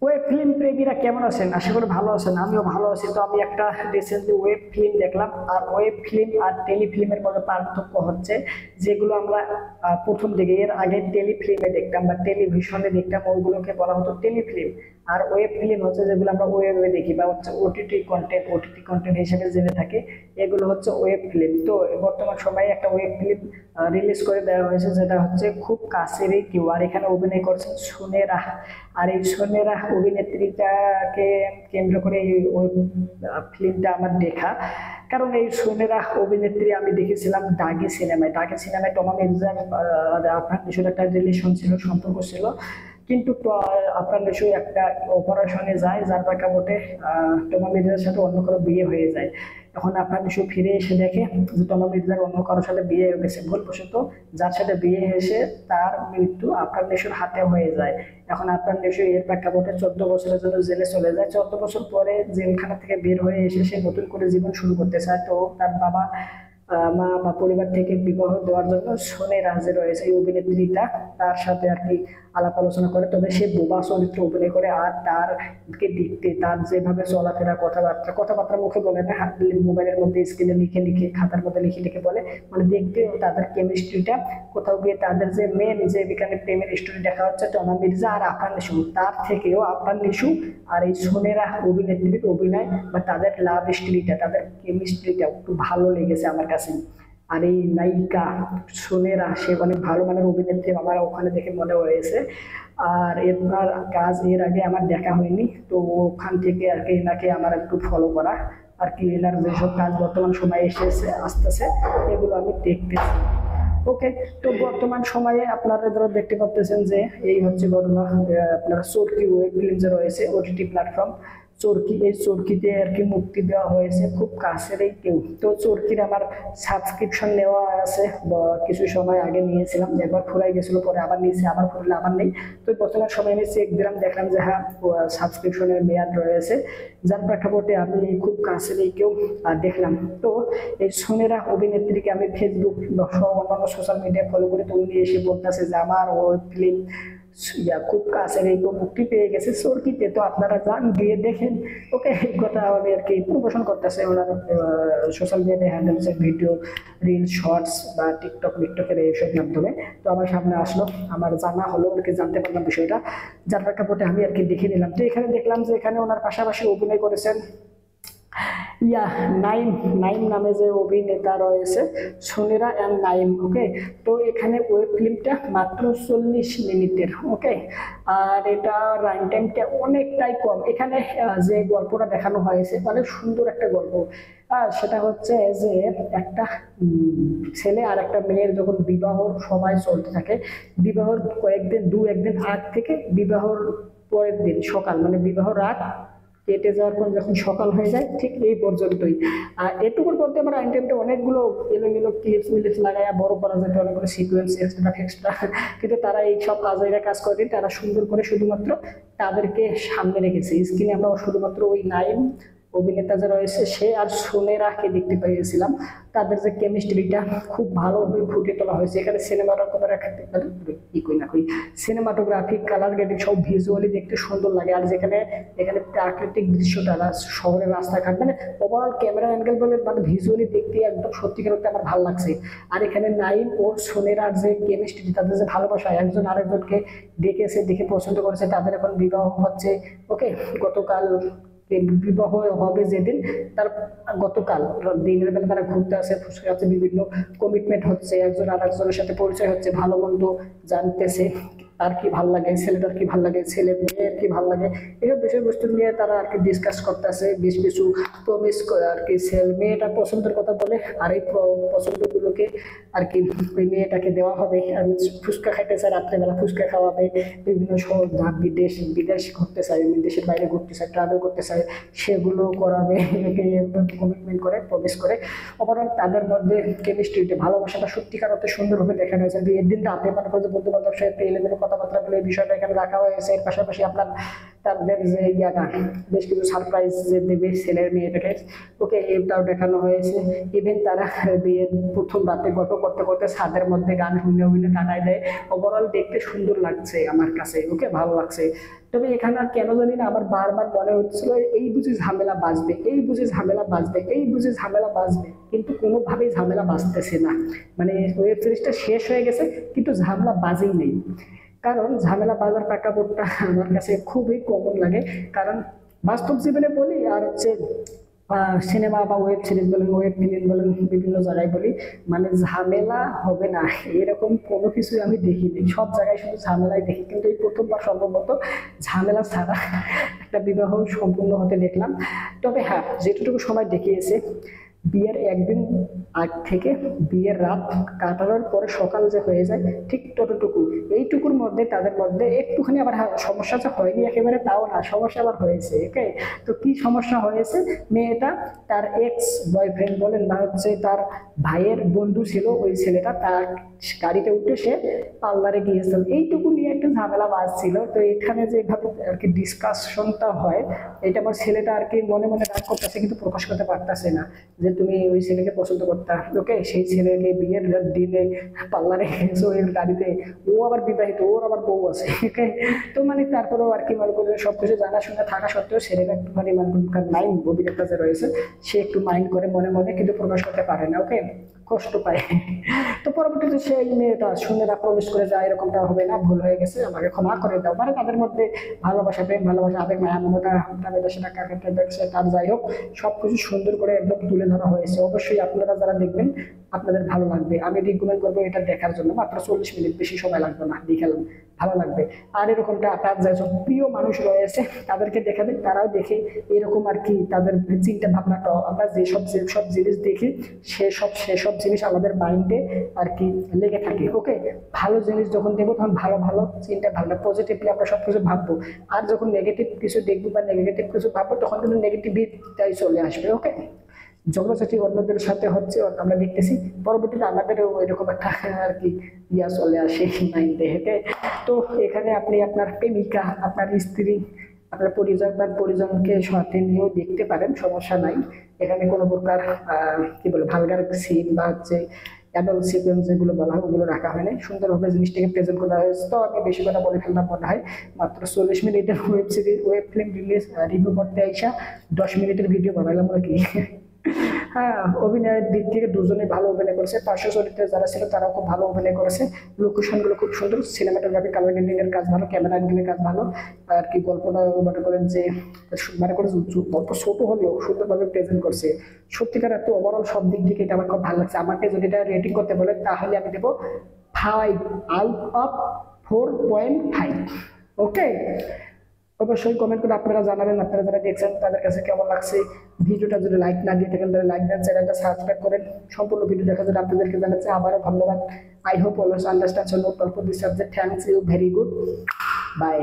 Web film প্রেমীরা কেমন আছেন? আশা করি ভালো আছেন। আমিও ভালো আছি। তো আমি একটা রিসেন্টলি ওয়েব ফিল্ম দেখলাম। আর ওয়েব ফিল্ম আর টেলি ফিল্মের মধ্যে পার্থক্য হচ্ছে, যেগুলো আমরা প্রথম দিকে এর আগে টেলি ফিল্মে দেখতাম বা টেলিভিশনে দেখতাম, ওইগুলোকে বলা হতো টেলি ফিল্ম। আর ওয়েব ফিল্ম হচ্ছে যেগুলো আমরা ওয়েবে দেখি বা হচ্ছে ওটিটি কন্টেন্ট হিসেবে জেনে থাকি, এগুলো হচ্ছে ওয়েব ফিল্ম। তো বর্তমান সময়ে একটা ওয়েব ফিল্ম রিলিজ করে দেওয়া হয়েছে, যেটা হচ্ছে খুব কাছেরই কেউ। আর এখানে অভিনয় করছেন সোনেরা। আর এই সোনেরা অভিনেত্রীটাকে কেন্দ্র করে এই ফিল্মটা আমার দেখা। কারণ এই সোনেরা অভিনেত্রী আমি দেখেছিলাম দাগি সিনেমায় টমা মির্জার আপনার নিশুর একটা রিলেশন ছিল, সম্পর্ক ছিল। কিন্তু আপনার নিশু একটা অপারেশনে যায়, যার প্রেক্ষাপটে টমা মির্জার সাথে অন্য কারো বিয়ে হয়ে যায়। তখন আপনার নিশু ফিরে এসে দেখে যে টমা মির্জার অন্য কারোর সাথে বিয়ে হয়ে গেছে ভুলবশত। যার সাথে বিয়ে হয়েছে তার মৃত্যু আপনার নিশুর হাতে হয়ে যায়। এখন আপনার নিশ্চয়ই এর প্রেক্ষাপটে 14 বছরের জন্য জেলে চলে যায়। 14 বছর পরে জেলখানা থেকে বের হয়ে এসে সে নতুন করে জীবন শুরু করতে চায়। তো তার বাবা মা বা পরিবার থেকে বিবাহ দেওয়ার জন্য সোনে রাজে রয়েছে এই অভিনেত্রীটা, তার সাথে আর কি আলাপ আলোচনা করে। তবে সে বোবা চরিত্র অভিনয় করে। আর তারকে দেখতে, তার যেভাবে চলাফেরা, কথাবার্তা মুখে বলে না, মোবাইলের মধ্যে স্ক্রিনে লিখে লিখে, খাতার মধ্যে লিখে লিখে বলে, মানে দেখতে তাদের কেমিস্ট্রিটা কোথাও গিয়ে তাদের যে মেন যে এখানে প্রেমের স্টোরি দেখা হচ্ছে টমা মির্জা আর আফরান নিশু, তার থেকেও আফরান নিশু আর এই সোনেরা অভিনেত্রীর অভিনয় বা তাদের লাভ স্টোরিটা, তাদের কেমিস্ট্রিটা একটু ভালো লেগেছে আমার কাছে। আর এই নায়িকা সোনেরা, সে অনেক ভালো মানের অভিনেত্রী আমার ওখানে দেখে মনে হয়েছে। আর এর কাজ এর আগে আমার দেখা হয়নি, তো ওখান থেকে আর কি এনাকে আমার একটু ফলো করা আর কি। এনার যেসব কাজ বর্তমান সময়ে এসেছে আসতেছে, এগুলো আমি দেখতেছি। ওকে। তো বর্তমান সময়ে আপনারা ধরো দেখতে পাচ্ছেন যে এই হচ্ছে ঘটনা। আপনারা চরকি ওয়েব ফিল্ম যে রয়েছে ওটিটি প্ল্যাটফর্ম চরকি, এই চরকিতে আর কি মুক্তি দেওয়া হয়েছে খুব কাছেরই কেউ। তো চরকির আমার সাবস্ক্রিপশন নেওয়া আছে, কিছু সময় আগে নিয়েছিলাম, একবার ফুরাই গেছিল, পরে আবার নিয়েছি, আবার ফুরলে আবার নেই। তো বর্তমান সময় আমি চেক দিলাম, দেখলাম যে হ্যাঁ সাবস্ক্রিপশনের মেয়াদ রয়েছে, যার প্রেক্ষাপটে আমি খুব কাছেরই কেউ দেখলাম। তো এই সোনেরা অভিনেত্রীকে আমি ফেসবুক সহ অন্যান্য সোশ্যাল মিডিয়া ফলো করে, তো উনি এসে বলতেছে যে আমার ওই ফিল্ম খুব কাছের এই মুক্তি পেয়ে গেছে চরকিতে, তো আপনারা যান গিয়ে দেখেন। ওকে, এই কথা আমি আর কি প্রমোশন করতেছে ওনার সোশ্যাল মিডিয়া হ্যান্ডেলসের ভিডিও, রিল, শর্টস বা টিকটকের এইসব মাধ্যমে। তো আমার সামনে আসলো, আমার জানা হলো আর কি, জানতে পারলাম বিষয়টা, যার প্রেক্ষাপটে আমি আর কি দেখে নিলাম। তো এখানে দেখলাম যে এখানে ওনার পাশাপাশি অভিনয় করেছেন ইয়া নাইম নাইম নামে যে অভিনেতা রয়েছে, সোনেরা অ্যান্ড নাইম। ওকে। তো এখানে ওয়েব ফিল্মটা মাত্র 40 মিনিটের। ওকে। আর এটা রান টাইমটা অনেকটাই কম। এখানে যে গল্পটা দেখানো হয়েছে অনেক সুন্দর একটা গল্প। আর সেটা হচ্ছে যে একটা ছেলে আর একটা মেয়ের যখন বিবাহর সময় চলতে থাকে, বিবাহর দু একদিন আগ থেকে বিবাহর পরের দিন সকাল, মানে বিবাহ রাত কেটে যাওয়ার পর যখন সকাল হয়ে যায়, ঠিক এই পর্যন্তই। আর এটুকুর মধ্যে আমার আইটেমটা অনেকগুলো এলোমেলো ক্লিপস মিলিপস লাগাইয়া বড় করা যেত, অনেকগুলো সিকুয়েন্স এক্সট্রা। কিন্তু তারা এই সব কাজ করেনি, তারা সুন্দর করে শুধুমাত্র তাদেরকে সামনে রেখেছে স্ক্রিনে। আমরা শুধুমাত্র ওই নাইম অভিনেতা যে রয়েছে সে আর সোনেরাকে দেখতে পেয়েছিলাম। তাদের যে কেমিস্ট্রিটা খুব ভালোভাবে ফুটিয়ে তোলা হয়েছে। এখানে সিনেমাটোগ্রাফি, কালার গ্রেডিং সব ভিজুয়ালি দেখতে সুন্দর লাগে। আর যেখানে এখানে প্রাকৃতিক দৃশ্যটা, শহরের রাস্তাঘাট, মানে ওভারঅল ক্যামেরা অ্যাঙ্গেল বলে মানে ভিজুয়ালি দেখতে একদম সত্যিকার অর্থে আমার ভালো লাগছে। আর এখানে নাইম ও সোনেরার যে কেমিস্ট্রি, তাদের যে ভালোবাসা, একজন আরেকজনকে দেখে পছন্দ করেছে, তাদের এখন বিবাহ হচ্ছে। ওকে। গতকাল বিবাহ হবে যেদিন, তার গতকাল দিনের বেলা তারা ঘুরতে আসে, ফুসকে আছে, বিভিন্ন কমিটমেন্ট হচ্ছে, একজন আর একজনের সাথে পরিচয় হচ্ছে, ভালো মন্দ জানতেছে, তার কি ভাল লাগে, ছেলেটার কি ভাল লাগে, ছেলে মেয়ের কি ভাল লাগে, এইসব বিষয়বস্তু নিয়ে তারা আর কি ডিসকাস করতেছে। বেশ কিছু প্রমিস আর কি মেয়েটা পছন্দের কথা বলে, আর এই পছন্দগুলোকে আর কি ওই মেয়েটাকে দেওয়া হবে। আর ফুচকা খাইতে চায়, রাত্রেবেলা ফুচকা খাওয়াবে, বিভিন্ন শহর বিদেশ ঘুরতে চায়, দেশের বাইরে ঘুরতে চায়, ট্রাভেল করতে চায়, সেগুলো করাবে। কমিটমেন্ট করে, প্রমিস করে। ওভারঅল তাদের মধ্যে কেমিস্ট্রিতে ভালোবাসাটা সত্যিকার অর্থে সুন্দরভাবে দেখানো হয়েছে। বিয়ের দিন রাতে মানে বন্ধু বান্ধব সাথে এলেমেলো কথা কথাবার্তা বলে এই বিষয়টা এখানে রাখা হয়েছে। এর পাশাপাশি আপনার তাদের যে ইয়াটা বেশ কিছু সারপ্রাইজ যে দেবে ছেলের মেয়েটাকে, ওকে এটাও দেখানো হয়েছে। ইভেন তারা বিয়ের প্রথম রাতে গল্প করতে করতে ছাদের মধ্যে গান শুনে শুনে কাটায় দেয়। ওভারঅল দেখতে সুন্দর লাগছে আমার কাছে, ওকে ভালো লাগছে। তবে এখানে আর কেন জানি না আমার বারবার মনে হচ্ছিল এই বুঝি ঝামেলা বাঁচবে, এই বুঝি ঝামেলা বাঁচবে, এই বুঝি ঝামেলা বাঁচবে, কিন্তু কোনোভাবেই ঝামেলা বাঁচতেছে না। মানে ওয়েব সিরিজটা শেষ হয়ে গেছে কিন্তু ঝামেলা বাজেই নেই। কারণ ঝামেলা বাজার প্রেক্ষাপটটা আমার কাছে খুবই কমন লাগে। কারণ বাস্তব জীবনে বলি আর হচ্ছে সিনেমা বা ওয়েব সিরিজ বলেন, ওয়েব ফিল্ম বলেন, বিভিন্ন জায়গায় বলি, মানে ঝামেলা হবে না এরকম কোনো কিছুই আমি দেখিনি। সব জায়গায় শুধু ঝামেলাই দেখি, কিন্তু এই প্রথমবার সম্ভবত ঝামেলা ছাড়া একটা বিবাহ সম্পূর্ণ হতে দেখলাম। তবে হ্যাঁ, যেটুকু সময় দেখিয়েছে বিয়ের একদিন আগ থেকে বিয়ের রাত কাটানোর পরে সকাল যে হয়ে যায় ঠিক ততটুকু, এইটুকুর মধ্যে তাদের মধ্যে একটুখানি আবার সমস্যা যে হয়নি একেবারে তাও না, সমস্যা আবার হয়েছে। ওকে, তো কি সমস্যা হয়েছে? মেয়েটা তার এক্স বয়ফ্রেন্ড বলেন বা হচ্ছে তার ভাইয়ের বন্ধু ছিল, ওই ছেলেটা তার গাড়িতে উঠে সে পার্লারে গিয়েছিল, এইটুকু নিয়ে একটা ঝামেলা বাজছিল। তো এখানে যেভাবে আর কি ডিসকাশনটা হয়, এটা আমার ছেলেটা আর কি মনে মনে রাগ করতেছে কিন্তু প্রকাশ করতে পারতেছে না যে তুমি ওই ছেলেকে পছন্দ করতা। ওকে, সেই ছেলেকে বিয়ের দিনে পার্লারে গেছো এর গাড়িতে, ও আবার বিবাহিত, ওর আবার বউ আছে। ওকে, তো মানে তারপরেও আর কি মনে করে সবকিছু জানা শুনে থাকা সত্ত্বেও ছেলেটা একটুখানি মানে মাইন্ড অভিনেতা যে রয়েছে সে একটু মাইন্ড করে মনে মনে, কিন্তু প্রকাশ করতে পারে না। ওকে, কষ্ট পায়। তো পরবর্তীতে সেই মেয়েটা শুনে প্রবেশ করে যায় এরকমটা হবে না, ভুল হয়ে গেছে, আমাকে ক্ষমা করে দাও। মানে তাদের মধ্যে ভালোবাসা, প্রেম ভালোবাসা, আবেগ মায়া মমতা সেটা কাকে দেখছে তার, যাই হোক সবকিছু সুন্দর করে একদম তুলে ধরা হয়েছে। অবশ্যই আপনারা যারা দেখবেন আপনাদের ভালো লাগবে। আমি রিকমেন্ড করবো এটা দেখার জন্য। মাত্র 40 মিনিট, বেশি সময় লাগবে না, দেখালাম ভালো লাগবে। আর এরকমটা আপনার যেসব প্রিয় মানুষ রয়েছে তাদেরকে দেখাবেন, তারাও দেখে এরকম আর কি তাদের চিন্তা ভাবনাটা, আমরা যেসব জিনিস দেখি সেসব জিনিস আমাদের মাইন্ডে আর কি লেগে থাকে। ওকে, ভালো জিনিস যখন দেখবো তখন ভালো ভালো চিন্তা ভাবনা, পজিটিভলি আমরা সবকিছু ভাববো। আর যখন নেগেটিভ কিছু দেখবো বা নেগেটিভ কিছু ভাববো তখন কিন্তু নেগেটিভিটাই চলে আসবে। ওকে, ঝগড়াঝাটি অন্যদের সাথে হচ্ছে আমরা দেখতেছি, পরবর্তীতে আমাদেরও এরকম একটা আর কি ইয়া চলে আসে মাইন্ডে। হেঁটে তো এখানে আপনি আপনার প্রেমিকা, আপনার স্ত্রী, আপনার পরিজনকে সাথে নিয়েও দেখতে পারেন, সমস্যা নাই। এখানে কোনো প্রকার কি বলে ভালগার সিন বা হচ্ছে অ্যাডাল্ট সিকোয়েন্স যেগুলো বলা হয় ওগুলো রাখা হয় নাই, সুন্দরভাবে জিনিসটাকে প্রেজেন্ট করা হয়েছে। তো আমি বেশি কথা বলে ফেললাম মনে হয়। মাত্র 40 মিনিটের web series, web film release review করতে আইসা 10 মিনিটের ভিডিও বানাইলাম আর কি। হ্যাঁ, অভিনয়ের দিক থেকে দুজনেই ভালো অভিনয় করেছে, পার্শ্ব চরিত্রে যারা ছিল তারাও খুব ভালো অভিনয় করেছে। লোকেশন গুলো খুব সুন্দর, সিনেমাটোগ্রাফি, কালার গ্রেডিং এর কাজ ভালো, ক্যামেরা অ্যাঙ্গেলের কাজ ভালো। আর কি গল্পটা মনে করেন যে মানে করে গল্প ছোট হলেও সুন্দরভাবে প্রেজেন্ট করছে। সত্যিকার এত ওভারঅল সব দিক থেকে এটা আমার খুব ভালো লাগছে। আমাকে যদি এটা রেটিং করতে বলে তাহলে আমি দেবো 5 আউট অফ 4.5। ওকে, অবশ্যই কমেন্ট করে আপনারা জানাবেন আপনারা যারা দেখছেন তাদের কাছে কেমন লাগছে। ভিডিওটা যদি লাইক না দিয়ে থাকেন তাহলে লাইক দেন, চ্যানেলটা সাবস্ক্রাইব করেন। সম্পূর্ণ ভিডিও দেখার জন্য আপনাদেরকে জানাচ্ছি আবারও ধন্যবাদ। I hope always understand so no for this subject. Thanks you, very good, by.